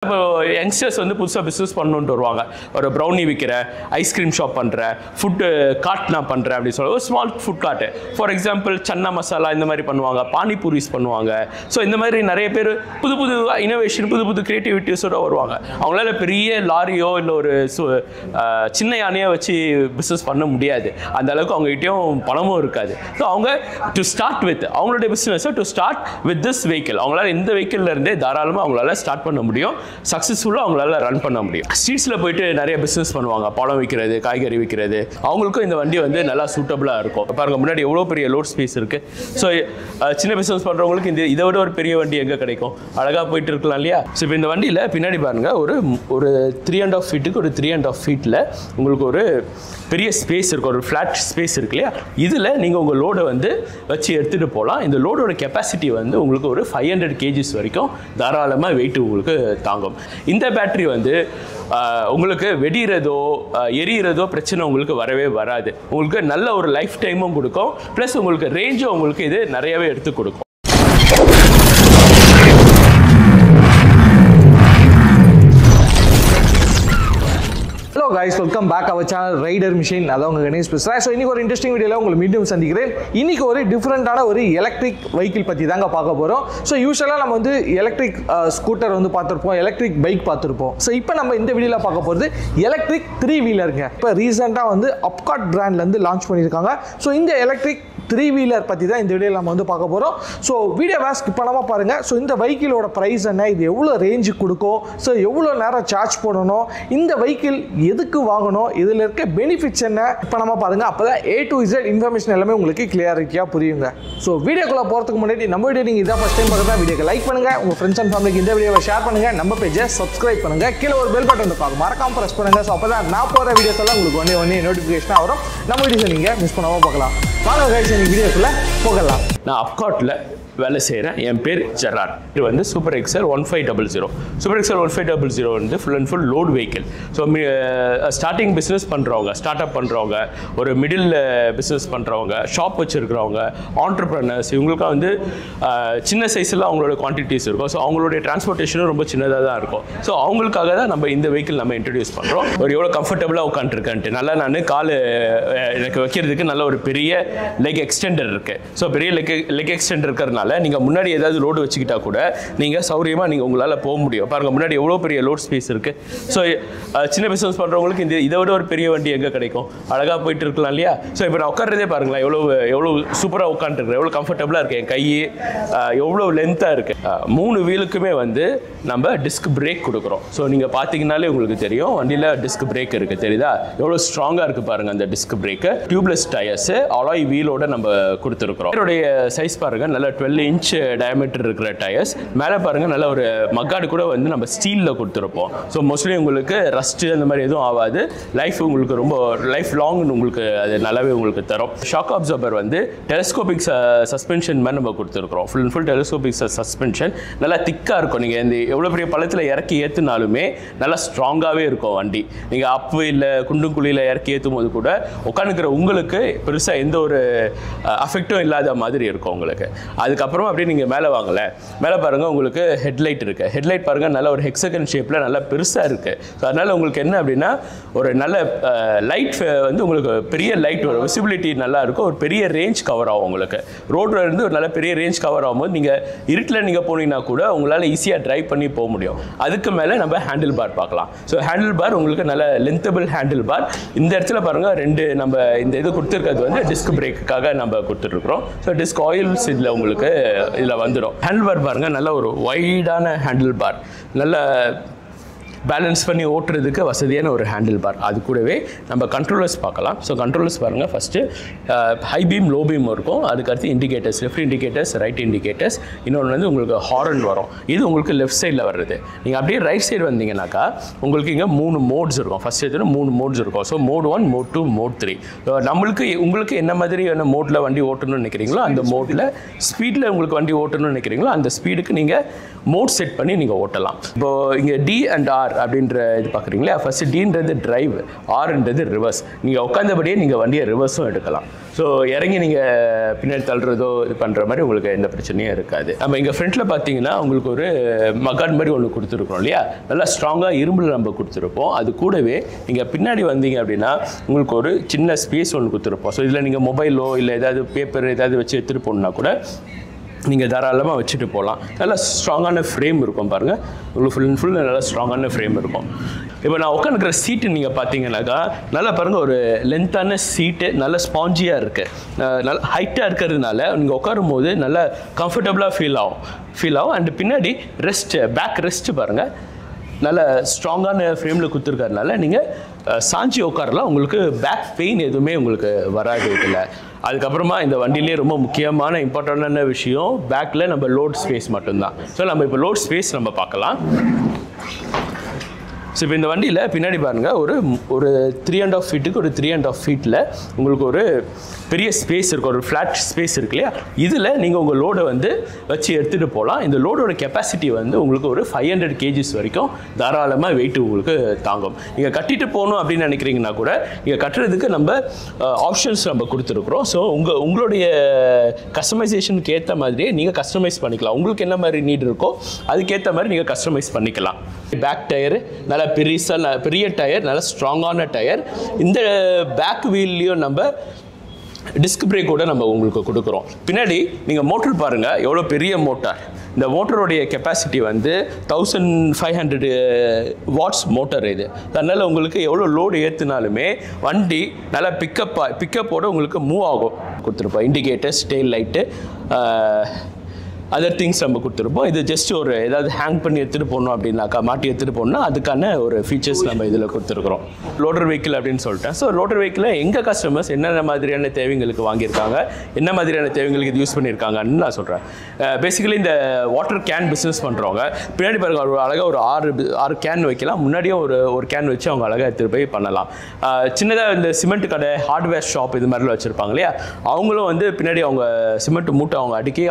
இப்போ யங்ஸ்டர்ஸ் வந்து புதுசாக பிஸ்னஸ் பண்ணணுன்ட்டு வருவாங்க. ஒரு ப்ரௌனி விற்கிறேன், ஐஸ்கிரீம் ஷாப் பண்ணுறேன், ஃபுட்டு கார்ட் நான் பண்ணுறேன் அப்படின்னு சொல்லி ஒரு small food card. For example chana masala இந்த மாதிரி பண்ணுவாங்க, பானிபூரிஸ் பண்ணுவாங்க. ஸோ இந்த மாதிரி நிறைய பேர் புது புது இனோவேஷன், புது புது கிரியேட்டிவிட்டிஸோட வருவாங்க. அவங்களால பெரிய லாரியோ இல்லை ஒரு சின்ன யானையோ வச்சு பிஸ்னஸ் பண்ண முடியாது. அந்த அளவுக்கு அவங்ககிட்டயும் பணமும் இருக்காது. ஸோ அவங்க டு ஸ்டார்ட் வித் அவங்களுடைய பிஸ்னஸை to start with this vehicle, அவங்களால இந்த வெஹிக்கிள்ல இருந்தே தாராளமாக அவங்களால ஸ்டார்ட் பண்ண முடியும். சக்ஸஸ்ஃபுல்லாக அவங்களால ரன் பண்ண முடியும். ஸ்ட்ரீட்ஸில் போயிட்டு நிறைய பிஸ்னஸ் பண்ணுவாங்க, பழம் விற்கிறது, காய்கறி விற்கிறது. அவங்களுக்கும் இந்த வண்டி வந்து நல்லா சூட்டபுளாக இருக்கும். பாருங்க முன்னாடி எவ்வளோ பெரிய லோட் ஸ்பேஸ் இருக்குது. ஸோ சின்ன பிஸ்னஸ் பண்ணுறவங்களுக்கு இதை விட ஒரு பெரிய வண்டி எங்கே கிடைக்கும்? அழகாக போயிட்டு இருக்கலாம் இல்லையா? ஸோ இப்போ இந்த வண்டியில் பின்னாடி பாருங்கள் ஒரு 3.5 ஃபீட்டுக்கு ஒரு 3.5 ஃபீட்டில் உங்களுக்கு ஒரு பெரிய ஸ்பேஸ் இருக்கும், ஒரு ஃப்ளாட் ஸ்பேஸ் இருக்கு இல்லையா? இதில் நீங்கள் உங்கள் லோடை வந்து வச்சு எடுத்துகிட்டு போகலாம். இந்த லோடோட கெப்பாசிட்டி வந்து உங்களுக்கு ஒரு 500 kgs வரைக்கும் தாராளமாக வெயிட் உங்களுக்கு தாங்கும். இந்த பேட்டரி வந்து உங்களுக்கு வெடிகிறதோ எரியிறதோ பிரச்சனை உங்களுக்கு வரவே வராது. உங்களுக்கு நல்ல ஒரு லைஃப் டைமும் கொடுக்கும், ப்ளஸ் உங்களுக்கு ரேஞ்சும் உங்களுக்கு இது நிறையவே எடுத்து கொடுக்கும். Hello guys, welcome back our channel Rider Machine. அதான் உங்க கணேஷ் பேசுறேன். ஸோ இன்னைக்கு ஒரு இன்ட்ரெஸ்டிங் வீடியோவில் உங்களை மீண்டும் சந்திக்கிறேன். இன்னைக்கு ஒரு டிஃப்ரெண்டான ஒரு எலக்ட்ரிக் வெஹிக்கிள் பற்றி தாங்க பார்க்க போகிறோம். ஸோ யூஸ்வலாக நம்ம வந்து எலக்ட்ரிக் ஸ்கூட்டர் வந்து பார்த்துருப்போம், எலக்ட்ரிக் பைக் பார்த்துருப்போம். ஸோ இப்போ நம்ம இந்த வீடியோவில் பார்க்க போகிறது எலக்ட்ரிக் 3 வீலருங்க. இப்போ ரீசெண்டாக வந்து அப்காட் பிராண்ட்லேருந்து லான்ச் பண்ணியிருக்காங்க. ஸோ இந்த எலக்ட்ரிக் 3 வீலர் பற்றி தான் இந்த வீடியோவில் நம்ம வந்து பார்க்க போகிறோம். ஸோ வீடியோவை ஸ்கிப் பண்ணாமல் பாருங்கள். ஸோ இந்த வெஹிக்கிளோட ப்ரைஸ் என்ன, இது எவ்வளோ ரேஞ்சு கொடுக்கும், ஸோ எவ்வளோ நேரம் சார்ஜ் பண்ணணும், இந்த வெஹிக்கிள் எதுக்கு வாங்கணும், இதில் இருக்க பெனிஃபிட்ஸ் என்ன, இப்போ நம்ம பாருங்கள். அப்போ தான் A to Z இன்ஃபர்மேஷன் எல்லாமே உங்களுக்கு கிளியரிட்டியாக புரியுங்க. ஸோ வீடியோக்குள்ளே போகிறதுக்கு முன்னாடி நம்ம வீடியோ நீங்கள் இதான் ஃபஸ்ட் டைம் பார்க்குறதா வீடியோக்கு லைக் பண்ணுங்கள், உங்கள் ஃப்ரெண்ட்ஸ் அண்ட் ஃபேமிலிக்கு இந்த வீடியோவை ஷேர் பண்ணுங்கள், நம்ம பேஜை சப்ஸ்கிரைப் பண்ணுங்கள், கீழே ஒரு பெல் பட்டன் இருக்கும் மறக்காமல் ப்ரெஸ் பண்ணுங்கள். ஸோ அப்போ தான் நான் போகிற வீடியோஸ் எல்லாம் உங்களுக்கு ஒன்றே நோட்டிஃபிகேஷனாக வரும். நம்ம வீடியோஸை நீங்கள் மிஸ் பண்ணாமல் பார்க்கலாம். வாங்க கைஸ், இன்னைக்கு வீடியோக்குள்ளே போகலாம். நான் அப்காட்டில் வேலை செய்கிறேன். என் பேர் ஜெரார்ட். இது வந்து சூப்பர் எக்ஸல் 1500. சூப்பர் எக்ஸல் 1500 வந்து full and full load vehicle. So starting business பண்ணுறவங்க, ஸ்டார்ட் அப் பண்ணுறவங்க, ஒரு மிடில் பிஸ்னஸ் பண்ணுறவங்க, ஷாப் வச்சுருக்கிறவங்க, ஆண்டர்ப்ரனர்ஸ், இவங்களுக்காக வந்து சின்ன சைஸில் அவங்களோட குவான்டிட்டிஸ் இருக்கும். ஸோ அவங்களுடைய டிரான்ஸ்போர்ட்டேஷனும் ரொம்ப சின்னதாக தான் இருக்கும். ஸோ அவங்களுக்காக தான் நம்ம இந்த வெஹிக்கிள் நம்ம இன்ட்ரடியூஸ் பண்ணுறோம். ஒரு எவ்வளோ கம்ஃபர்டபுளாக உட்காந்துருக்கேன்ட்டு நல்லா நான் கால் எனக்கு வைக்கிறதுக்கு நல்ல ஒரு பெரிய லெக் எக்ஸ்டெண்டர் இருக்குது. ஸோ பெரிய லெக் எக்ஸ்டெண்டர் இருக்கிறதுனால நீங்கள் முன்னாடி ஏதாவது லோடு வச்சுக்கிட்டா கூட நீங்கள் சௌரியமாக நீங்கள் உங்களால் போக முடியும். பாருங்கள் முன்னாடி எவ்வளோ பெரிய லோட் ஸ்பேஸ் இருக்குது. ஸோ சின்ன பிஸ்னஸ் பண்ணுறவங்களுக்கு இதை விட ஒரு பெரிய வண்டி எங்கே கிடைக்கும்? அழகாக போயிட்டு இருக்கலாம் இல்லையா? ஸோ இப்போ நான் உட்கார்றதே பாருங்களேன், எவ்வளோ சூப்பராக உட்காந்துருக்குறேன், எவ்வளோ கம்ஃபர்டபுளாக இருக்குது, என் கை எவ்வளோ லென்த்தாக இருக்குது. 3 வீலுக்குமே வந்து நம்ம டிஸ்க் பிரேக் கொடுக்குறோம். ஸோ நீங்கள் பார்த்தீங்கன்னாலே உங்களுக்கு தெரியும் வண்டியில் டிஸ்க் பிரேக் இருக்குது, தெரியுதா? எவ்வளோ ஸ்ட்ராங்காக இருக்குது பாருங்கள் அந்த disc brake. Tubeless tyres, alloy வீலோட நம்ம கொடுத்துருக்குறோம். இதோடைய சைஸ் பாருங்கள், நல்ல 12 inch டயமீட்டர் இருக்கிற டயர்ஸ். மேலே பாருங்கள் நல்ல ஒரு மக்காடு கூட வந்து நம்ம ஸ்டீலில் கொடுத்துருப்போம். ஸோ மோஸ்ட்லி உங்களுக்கு ரஸ்ட்டு அந்த மாதிரி எதுவும் ஆகாது. லைஃப் உங்களுக்கு ரொம்ப லைஃப் லாங்னு உங்களுக்கு அது நல்லாவே உங்களுக்கு தரும். ஷாக் அப்சர்வர் வந்து டெலஸ்கோபிக் சஸ்பென்ஷன் மாதிரி நம்ம கொடுத்துருக்குறோம். Full and full telescopic suspension. நல்லா திக்காக இருக்கும். நீங்கள் இந்த எவ்வளோ பெரிய பள்ளத்தில் இறக்கி ஏற்றுனாலுமே நல்லா ஸ்ட்ராங்காகவே இருக்கும் வண்டி. நீங்கள் அப்பு இல்லை குண்டும் குழியில் இறக்கி ஏற்றும் போது கூட உட்காந்துக்கிற உங்களுக்கு பெருசாக எந்த ஒரு அஃபெக்டும் இல்லாத மாதிரி இருக்கும் உங்களுக்கு. அதுக்கப்புறமா அப்படியே நீங்கள் மேலே வாங்கலை, மேலே பாருங்கள் உங்களுக்கு ஹெட்லைட் இருக்குது. ஹெட்லைட் பாருங்கள் நல்ல ஒரு ஹெக்ஸகன் ஷேப்பில் நல்லா பெருசாக இருக்குது. ஸோ அதனால் உங்களுக்கு என்ன அப்படின்னா ஒரு நல்ல லைட் வந்து உங்களுக்கு பெரிய லைட் வரும், விசிபிலிட்டி நல்லா இருக்கும், ஒரு பெரிய ரேஞ்ச் கவர் ஆகும் உங்களுக்கு. ரோட்டில் இருந்து ஒரு நல்ல பெரிய ரேஞ்ச் கவர் ஆகும்போது நீங்கள் இருட்டில் நீங்கள் போனீங்கன்னா கூட உங்களால் ஈஸியாக ட்ரைவ் பண்ணி போக முடியும். அதுக்கு மேலே நம்ம ஹேண்டில் பார் பார்க்கலாம். ஸோ ஹேண்டில் பார் உங்களுக்கு நல்ல லென்த்தபிள் ஹேண்டில் பார். இந்த இடத்துல பாருங்கள் 2 நம்ம இந்த இது கொடுத்துருக்கிறது வந்து டிஸ்க் பிரேக்குக்காக நம்ம கொடுத்துட்ருக்குறோம். ஸோ டிஸ்க் ஆயில்ஸ் இதில் உங்களுக்கு இதில் வந்துடும். ஹேண்டில் பார் பாருங்கள் நல்ல ஒரு வைடான ஹேண்டில் பார், நல்ல பேலன்ஸ் பண்ணி ஓட்டுறதுக்கு வசதியான ஒரு ஹேண்டில் பார். அது கூடவே நம்ம கண்ட்ரோலர்ஸ் பார்க்கலாம். ஸோ கண்ட்ரோலர்ஸ் பாருங்கள், first high beam low beam இருக்கும், அதுக்கடுத்து indicators, left indicators, right indicators, இன்னொன்று வந்து உங்களுக்கு ஹாரன் வரும். இது உங்களுக்கு லெஃப்ட் சைடில் வர்றது. நீங்கள் அப்படியே ரைட் சைடு வந்தீங்கன்னாக்கா உங்களுக்கு இங்கே 3 மோட்ஸ் இருக்கும். ஃபஸ்ட் எடுத்து 3 மோட்ஸ் இருக்கும். So mode 1, mode 2, mode 3. உங்களுக்கு என்ன மாதிரியான மோட்டில் வண்டி ஓட்டணும்னு நினைக்கிறீங்களோ அந்த மோட்டில், ஸ்பீடில் உங்களுக்கு வண்டி ஓட்டணும்னு நினைக்கிறீங்களோ அந்த ஸ்பீடுக்கு நீங்கள் மோட் செட் பண்ணி நீங்கள் ஓட்டலாம். இப்போது இங்கே D and R டிஆர் அப்படின்ற இது பார்க்குறீங்களா, ஃபர்ஸ்ட் டின்றது டிரைவ், ஆர்ன்றது ரிவர்ஸ். நீங்கள் உட்காந்தபடியே நீங்கள் வண்டியை ரிவர்ஸும் எடுக்கலாம். ஸோ இறங்கி நீங்கள் பின்னாடி தள்ளுறதோ இது பண்ணுற மாதிரி உங்களுக்கு எந்த பிரச்சனையும் இருக்காது. நம்ம இங்கே ஃப்ரண்ட்டில் பார்த்தீங்கன்னா உங்களுக்கு ஒரு மகான் மாதிரி ஒன்று கொடுத்துருக்கோம் இல்லையா, நல்லா ஸ்ட்ராங்காக இரும்பில் நம்ம கொடுத்துருப்போம். அது கூடவே நீங்கள் பின்னாடி வந்தீங்க அப்படின்னா உங்களுக்கு ஒரு சின்ன ஸ்பேஸ் ஒன்று கொடுத்துருப்போம். ஸோ இதில் நீங்கள் மொபைலோ இல்லை ஏதாவது பேப்பர் ஏதாவது வச்சு எடுத்துகிட்டு போகணுன்னா கூட நீங்கள் தாராளமாக வச்சுட்டு போகலாம். நல்லா ஸ்ட்ராங்கான ஃப்ரேம் இருக்கும் பாருங்கள், உங்களுக்கு ஃபுல் அண்ட் ஃபுல் நல்லா ஸ்ட்ராங்கான ஃப்ரேம் இருக்கும். இப்போ நான் உட்காந்துக்கிற சீட்டு நீங்கள் பார்த்தீங்கன்னாக்கா நல்லா பாருங்கள், ஒரு லென்த்தான சீட்டு, நல்ல ஸ்பாஞ்சியாக இருக்குது, நல்லா ஹைட்டாக இருக்கிறதுனால நீங்கள் உட்காரும் போது நல்லா கம்ஃபர்டபுளாக ஃபீல் ஆகும். அண்ட் பின்னாடி பேக் ரெஸ்ட்டு பாருங்கள், நல்ல ஸ்ட்ராங்கான ஃப்ரேமில் கொடுத்துருக்கறதுனால நீங்கள் சாஞ்சி உட்காரலாம், உங்களுக்கு பேக் பெயின் எதுவுமே உங்களுக்கு வராது இதில். அதுக்கப்புறமா இந்த வண்டியிலே ரொம்ப முக்கியமான இம்பார்ட்டண்டான விஷயம் பேக்கில் நம்ம லோட் ஸ்பேஸ் மட்டும்தான். ஸோ நம்ம இப்போ லோட் ஸ்பேஸ் நம்ம பார்க்கலாம். ஸோ இப்போ இந்த வண்டியில் பின்னாடி பாருங்கள், ஒரு 3.5 ஃபீட்டுக்கு ஒரு 3.5 ஃபீட்டில் உங்களுக்கு ஒரு பெரிய ஸ்பேஸ் இருக்கும், ஒரு ஃப்ளாட் ஸ்பேஸ் இருக்கு இல்லையா, இதில் நீங்கள் உங்கள் லோடை வந்து வச்சு எடுத்துகிட்டு போகலாம். இந்த லோடோட கெப்பாசிட்டி வந்து உங்களுக்கு ஒரு 500 kgs வரைக்கும் தாராளமாக வெயிட் உங்களுக்கு தாங்கும். நீங்கள் கட்டிட்டு போகணும் அப்படின்னு நினைக்கிறீங்கன்னா கூட நீங்கள் கட்டுறதுக்கு நம்ம ஆப்ஷன்ஸ் நம்ம கொடுத்துருக்குறோம். ஸோ உங்களுடைய கஸ்டமைசேஷனுக்கு ஏற்ற மாதிரியே நீங்கள் கஸ்டமைஸ் பண்ணிக்கலாம். உங்களுக்கு என்ன மாதிரி நீட் இருக்கோ அதுக்கேற்ற மாதிரி நீங்கள் கஸ்டமைஸ் பண்ணிக்கலாம். பேக் டயரு நல்லா பெரிய டயர், நல்லா ஸ்ட்ராங்கான டயர். இந்த பேக் வீல்லையும் நம்ம டிஸ்க் பிரேக்கோட நம்ம உங்களுக்கு கொடுக்குறோம். பின்னாடி நீங்கள் மோட்டர் பாருங்கள், எவ்வளோ பெரிய மோட்டார். இந்த மோட்டருடைய கெப்பாசிட்டி வந்து 1500 வாட்ஸ் மோட்டர் இது. அதனால் உங்களுக்கு எவ்வளோ லோடு ஏற்றுனாலுமே வண்டி நல்லா பிக்கப்போட உங்களுக்கு மூவ் ஆகும். கொடுத்துருப்போம் indicators, tail light, other things நம்ம கொடுத்துருப்போம். இது ஜஸ்ட் ஒரு ஏதாவது ஹேங் பண்ணி எடுத்துகிட்டு போகணும் அப்படின்னாக்கா, மாட்டி எடுத்துகிட்டு போகணுன்னா அதுக்கான ஒரு ஃபீச்சர்ஸ் நம்ம இதில் கொடுத்துருக்குறோம். லோடர் வெஹிக்கிள் அப்படின்னு சொல்லிட்டேன். ஸோ லோடர் வெஹிக்கிளில் எங்கள் கஸ்டமர்ஸ் என்னென்ன மாதிரியான தேவைங்களுக்கு வாங்கியிருக்காங்க, என்ன மாதிரியான தேவைங்களுக்கு இது யூஸ் பண்ணியிருக்காங்கன்னு நான் சொல்கிறேன். பேசிக்கலி இந்த வாட்டர் கேன் பிஸ்னஸ் பண்ணுறவங்க பின்னாடி பாருங்கள், ஒரு அழகாக ஒரு 6 கேன் வைக்கலாம். முன்னாடியும் ஒரு கேன் வச்சு அவங்க அழகாக எடுத்துகிட்டு போய் பண்ணலாம். சின்னதாக இந்த சிமெண்ட் கடை, ஹார்ட்வேர் ஷாப் இது மாதிரிலாம் வச்சுருப்பாங்க இல்லையா, அவங்களும் வந்து பின்னாடி அவங்க சிமெண்ட் மூட்டை அவங்க அடுக்கி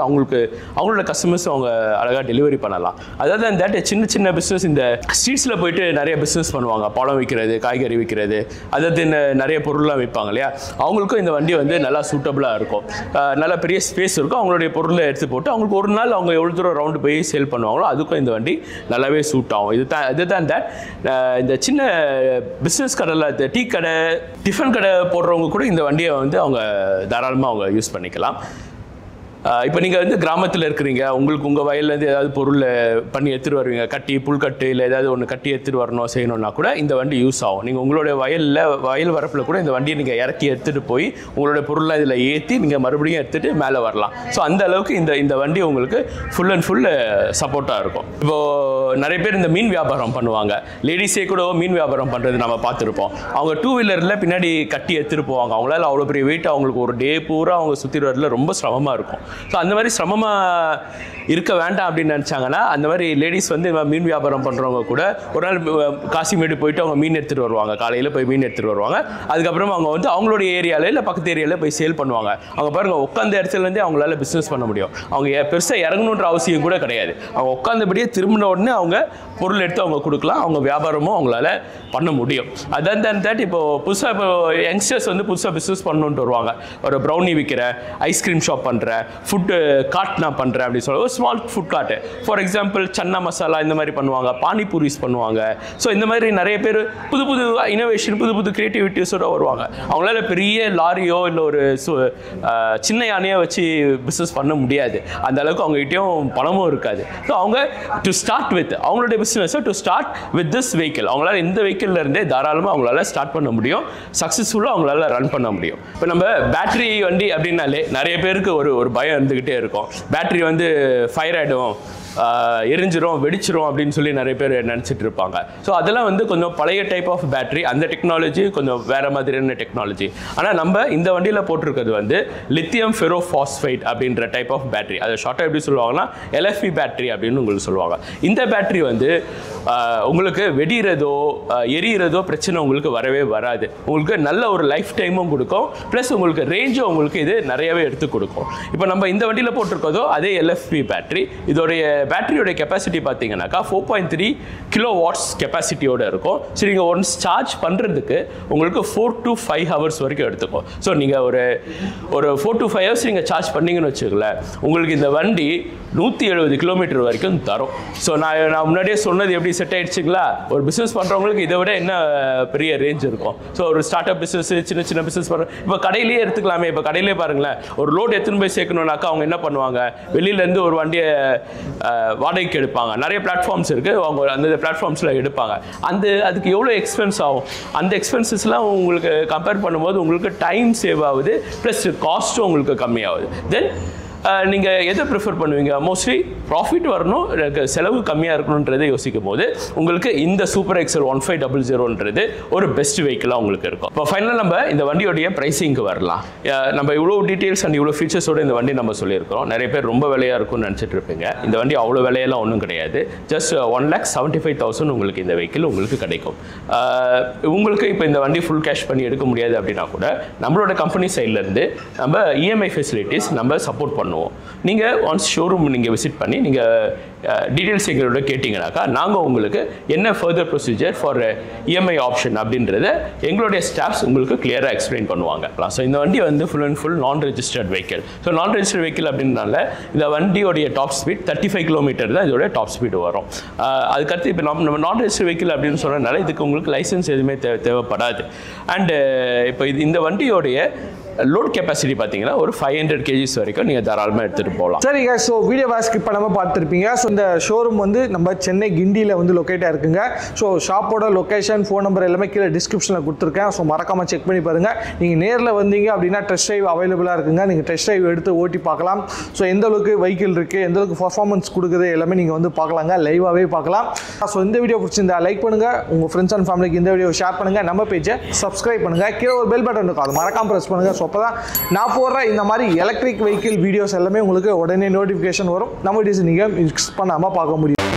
அவங்களோட கஸ்டமர்ஸ் அவங்க அழகாக டெலிவரி பண்ணலாம். அதாவது அந்த சின்ன பிஸ்னஸ், இந்த ஸ்ட்ரீட்ஸில் போயிட்டு நிறைய பிஸ்னஸ் பண்ணுவாங்க, பழம் விற்கிறது, காய்கறி விற்கிறது, அதாவது நிறைய பொருள்லாம் விற்பாங்க இல்லையா, அவங்களுக்கும் இந்த வண்டி வந்து நல்லா சூட்டபுளாக இருக்கும். நல்லா பெரிய ஸ்பேஸ் இருக்கும், அவங்களுடைய பொருளை எடுத்து போட்டு அவங்களுக்கு ஒரு நாள் அவங்க எவ்வளோ தூரம் ரவுண்டு போய் சேல் பண்ணுவாங்களோ அதுக்கும் இந்த வண்டி நல்லாவே சூட் ஆகும். இதுதான் இந்த சின்ன பிஸ்னஸ் கடையில், டீ கடை, டிஃபன் கடை போடுறவங்க கூட இந்த வண்டியை வந்து அவங்க தாராளமாக அவங்க யூஸ் பண்ணிக்கலாம். இப்போ நீங்கள் வந்து கிராமத்தில் இருக்கிறீங்க, உங்கள் வயல்லேருந்து ஏதாவது பொருள் பண்ணி எடுத்துகிட்டு வருவீங்க, கட்டி புல்கட்டு இல்லை ஏதாவது ஒன்று கட்டி எடுத்துகிட்டு வரணும் செய்யணும்னா கூட இந்த வண்டி யூஸ் ஆகும். நீங்கள் உங்களுடைய வயல் வரப்பில் கூட இந்த வண்டியை நீங்கள் இறக்கி எடுத்துகிட்டு போய் உங்களுடைய பொருளெலாம் இதில் ஏற்றி நீங்கள் மறுபடியும் எடுத்துகிட்டு மேலே வரலாம். ஸோ அந்த அளவுக்கு இந்த வண்டி உங்களுக்கு ஃபுல் அண்ட் ஃபுல் சப்போர்ட்டாக இருக்கும். இப்போது நிறைய பேர் இந்த மீன் வியாபாரம் பண்ணுவாங்க, லேடிஸே கூட மீன் வியாபாரம் பண்ணுறது நம்ம பார்த்துருப்போம். அவங்க 2 வீலரில் பின்னாடி கட்டி எடுத்துகிட்டு போவாங்க. அவங்களால அவ்வளோ பெரிய வெயிட் அவங்களுக்கு ஒரு டே பூரா அவங்க சுற்றி வரல ரொம்ப சிரமமாக இருக்கும். ஸோ அந்த மாதிரி சிரமமாக இருக்க வேண்டாம் அப்படின்னு நினச்சாங்கன்னா அந்த மாதிரி லேடிஸ் வந்து மீன் வியாபாரம் பண்ணுறவங்க கூட ஒரு நாள் காசிமேடு போயிட்டு அவங்க மீன் எடுத்துகிட்டு வருவாங்க, காலையில் போய் மீன் எடுத்துகிட்டு வருவாங்க. அதுக்கப்புறம் அவங்க வந்து அவங்களுடைய ஏரியாவில் இல்லை பக்கத்து ஏரியாவில் போய் சேல் பண்ணுவாங்க. அவங்க பாருங்கள், உட்காந்த இடத்துலேருந்தே அவங்களால பிஸ்னஸ் பண்ண முடியும். அவங்க பெருசாக இறங்கணுன்ற அவசியம் கூட கிடையாது. அவங்க உட்காந்தபடியே திரும்பின உடனே அவங்க பொருள் எடுத்து அவங்க கொடுக்கலாம், அவங்க வியாபாரமும் அவங்களால பண்ண முடியும். அதான் இப்போ புதுசாக யங்ஸ்டர்ஸ் வந்து புதுசாக பிஸ்னஸ் பண்ணணுன்ட்டு வருவாங்க. ஒரு ப்ரௌனி விற்கிறேன், ஐஸ்கிரீம் ஷாப் பண்ணுறேன், ஃபுட்டு கார்ட் நான் பண்ணுறேன் அப்படின்னு சொல்லி ஒரு small food card, for example chana masala இந்த மாதிரி பண்ணுவாங்க, பானிபூரிஸ் பண்ணுவாங்க. ஸோ இந்த மாதிரி நிறைய பேர் புது இனோவேஷன், புது கிரியேட்டிவிட்டிஸோட வருவாங்க. அவங்களால பெரிய லாரியோ இல்லை ஒரு சின்ன யானையை வச்சு பிஸ்னஸ் பண்ண முடியாது, அந்த அளவுக்கு அவங்ககிட்டயும் பணமும் இருக்காது. ஸோ அவங்க டு ஸ்டார்ட் வித் அவங்களுடைய பிஸ்னஸை to start with this vehicle, அவங்களால இந்த வெஹிக்கிள்ல இருந்தே தாராளமாக அவங்களால ஸ்டார்ட் பண்ண முடியும், சக்ஸஸ்ஃபுல்லாக அவங்களால ரன் பண்ண முடியும். இப்போ நம்ம பேட்டரி வண்டி அப்படின்னாலே நிறைய பேருக்கு ஒரு பயம் இருந்துக்கிட்டே இருக்கும். பேட்டரி வந்து ஃபயர் ஆகிடும், எரிஞ்சிரும், வெடிச்சிரும் அப்படின்னு சொல்லி நிறைய பேர் நினச்சிட்டு இருப்பாங்க. ஸோ அதெல்லாம் வந்து கொஞ்சம் பழைய டைப் ஆஃப் பேட்டரி, அந்த டெக்னாலஜி கொஞ்சம் வேறு மாதிரியான டெக்னாலஜி. ஆனால் நம்ம இந்த வண்டியில் போட்டிருக்கிறது வந்து லித்தியம் ஃபெரோஃபாஸ்ஃபைட் அப்படின்ற டைப் ஆஃப் பேட்டரி. அதை ஷார்ட்டாக எப்படி சொல்லுவாங்கன்னா LFP பேட்டரி அப்படின்னு உங்களுக்கு சொல்லுவாங்க. இந்த பேட்டரி வந்து உங்களுக்கு வெடிறதோ எரியறதோ பிரச்சனை உங்களுக்கு வரவே வராது. உங்களுக்கு நல்ல ஒரு லைஃப் டைமும் கொடுக்கும், ப்ளஸ் உங்களுக்கு ரேஞ்சும் உங்களுக்கு இது நிறையவே எடுத்து கொடுக்கும். இப்போ நம்ம இந்த வண்டியில் போட்டிருக்கதோ அதே LFP பேட்டரி. இதோடைய பேட்டரியோட கெப்பாசிட்டி பார்த்தீங்கன்னாக்கா 4.3 கிலோவாட்ஸ் கெப்பாசிட்டியோட இருக்கும். ஸோ நீங்கள் ஒன்ஸ் சார்ஜ் பண்ணுறதுக்கு உங்களுக்கு 4 to 5 ஹவர்ஸ் வரைக்கும் எடுத்துக்கும். ஸோ நீங்கள் ஒரு 4 to 5 ஹவர்ஸ் நீங்கள் சார்ஜ் பண்ணீங்கன்னு வச்சுக்கோங்களேன், உங்களுக்கு இந்த வண்டி 170 கிலோமீட்டர் வரைக்கும் தரும். ஸோ நான் முன்னாடியே சொன்னது எப்படி செட் ஆயிடுச்சுங்களா? ஒரு பிஸ்னஸ் பண்ணுறவங்களுக்கு இதை விட என்ன பெரிய ரேஞ்ச் இருக்கும். ஸோ ஒரு ஸ்டார்ட் அப் பிஸ்னஸ், சின்ன சின்ன பிஸ்னஸ் பண்ணுறோம். இப்போ கடையிலேயே எடுத்துக்கலாமே. இப்போ கடையிலே பாருங்களேன், ஒரு லோடு எடுத்துன்னு போய் சேர்க்கணுன்னாக்கா அவங்க என்ன பண்ணுவாங்க, வெளியிலேருந்து ஒரு வண்டியை வாடகைக்கு எடுப்பாங்க. நிறைய பிளாட்ஃபார்ம்ஸ் இருக்குது, அவங்க அந்த பிளாட்ஃபார்ம்ஸில் எடுப்பாங்க. அதுக்கு எவ்வளோ எக்ஸ்பென்ஸ் ஆகும்? அந்த எக்ஸ்பென்சஸ்லாம் உங்களுக்கு கம்பேர் பண்ணும்போது உங்களுக்கு டைம் சேவ் ஆகுது, ப்ளஸ் காஸ்ட்டும் உங்களுக்கு கம்மியாகுது. தென் நீங்கள் எதை ப்ரிஃபர் பண்ணுவீங்க? மோஸ்ட்லி ப்ராஃபிட் வரணும், செலவு கம்மியாக இருக்கணுன்றதை யோசிக்கும் போது உங்களுக்கு இந்த சூப்பர் எக்ஸல் 1500ன்றது ஒரு பெஸ்ட் வெஹிக்கிளாக உங்களுக்கு இருக்கும். இப்போ ஃபைனலாக நம்ம இந்த வண்டியோடைய ப்ரைஸிங்க்கு வரலாம். நம்ம இவ்வளோ டீட்டெயில்ஸ் அண்ட் இவ்வளோ ஃபீச்சர்ஸோடு இந்த வண்டி நம்ம சொல்லியிருக்கிறோம். நிறைய பேர் ரொம்ப விலையாக இருக்கும்னு நினச்சிட்டு இருப்பீங்க. இந்த வண்டி அவ்வளோ விலையெல்லாம் ஒன்றும் கிடையாது. ஜஸ்ட் 1,75,000 உங்களுக்கு இந்த வெஹிக்கிள் உங்களுக்கு கிடைக்கும். உங்களுக்கு இப்போ இந்த வண்டி ஃபுல் கேஷ் பண்ணி எடுக்க முடியாது அப்படின்னா கூட நம்மளோட கம்பெனி சைட்லேருந்து நம்ம EMI ஃபெசிலிட்டிஸ் நம்ம சப்போர்ட் பண்ணுவோம். நீங்கள் ஒன்ஸ் ஷோரூம் நீங்கள் விசிட் பண்ணி நீங்கள் டீட்டெயில்ஸ் எங்களோட கேட்டிங்கனாக்கா நாங்கள் உங்களுக்கு என்ன further procedure for EMI option அப்படின்றத எங்களுடைய ஸ்டாஃப்ஸ் உங்களுக்கு கிளியராக எக்ஸ்பிளைன் பண்ணுவாங்க. ஸோ இந்த வண்டி வந்து ஃபுல் அண்ட் ஃபுல் நான் ரெஜிஸ்டர்ட் வெஹிக்கிள். ஸோ நான் ரெஜிஸ்டர்ட் வெஹிக்கிள் அப்படின்றனால இந்த வண்டியோடைய டாப் ஸ்பீட் 35 கிலோமீட்டர் தான் இதோட டாப் ஸ்பீடு வரும். அதுக்கடுத்து இப்போ நம்ம நான் ரெஜிஸ்டர்ட் வெஹிக்கிள் அப்படின்னு சொன்னதுனால இதுக்கு உங்களுக்கு லைசன்ஸ் எதுவுமே தேவைப்படாது. அண்டு இப்போ இந்த வண்டியோடைய லோட் கெப்பாசிட்டி பார்த்தீங்கன்னா ஒரு 500 kgs வரைக்கும் நீங்கள் தாராளமாக எடுத்துகிட்டு போகலாம். சரிங்க. ஸோ வீடியோ ஸ்கிப் பண்ணாமல் பார்த்துருப்பீங்க. ஸோ இந்த ஷோரூம் வந்து நம்ம சென்னை கிண்டியில் வந்து லொக்கேட்டாக இருக்குங்க. ஸோ ஷாப்போட லொக்கேஷன், ஃபோன் நம்பர் எல்லாமே கீழே டிஸ்கிரிப்ஷனில் கொடுத்துருக்கேன். ஸோ மறக்காமல் செக் பண்ணி பாருங்கள். நீங்கள் நேரில் வந்தீங்க அப்படின்னா டெஸ்ட் ட்ரைவ் அவைலபிளாக இருக்குங்க. நீங்கள் டெஸ்ட் ட்ரைவ் எடுத்து ஓட்டி பார்க்கலாம். ஸோ எந்த அளவுக்கு வெஹிக்கிள் இருக்குது, எந்த அளவுக்கு பர்ஃபார்மன்ஸ் கொடுக்குது எல்லாமே நீங்கள் வந்து பார்க்கலாங்க, லைவாகவே பார்க்கலாம். ஸோ இந்த வீடியோ பிடிச்சிருந்தா லைக் பண்ணுங்கள், உங்கள் ஃப்ரெண்ட்ஸ் அண்ட் ஃபேமிலிக்கு இந்த வீடியோ ஷேர் பண்ணுங்கள், நம்ம பேஜை சப்ஸ்கிரைப் பண்ணுங்கள், கீழே ஒரு பெல் பட்டன் இருக்கும், அது மறக்காமல் ப்ரெஸ் பண்ணுங்கள். ஸோ அப்போ தான் நான் போடுற இந்த மாதிரி எலக்ட்ரிக் வெஹிக்கிள் வீடியோஸ் எல்லாமே உங்களுக்கு உடனே நோட்டிஃபிகேஷன் வரும். நம்ம வீடியோஸ் நீங்கள் மிஸ் பண்ணாமல் பார்க்க முடியும்.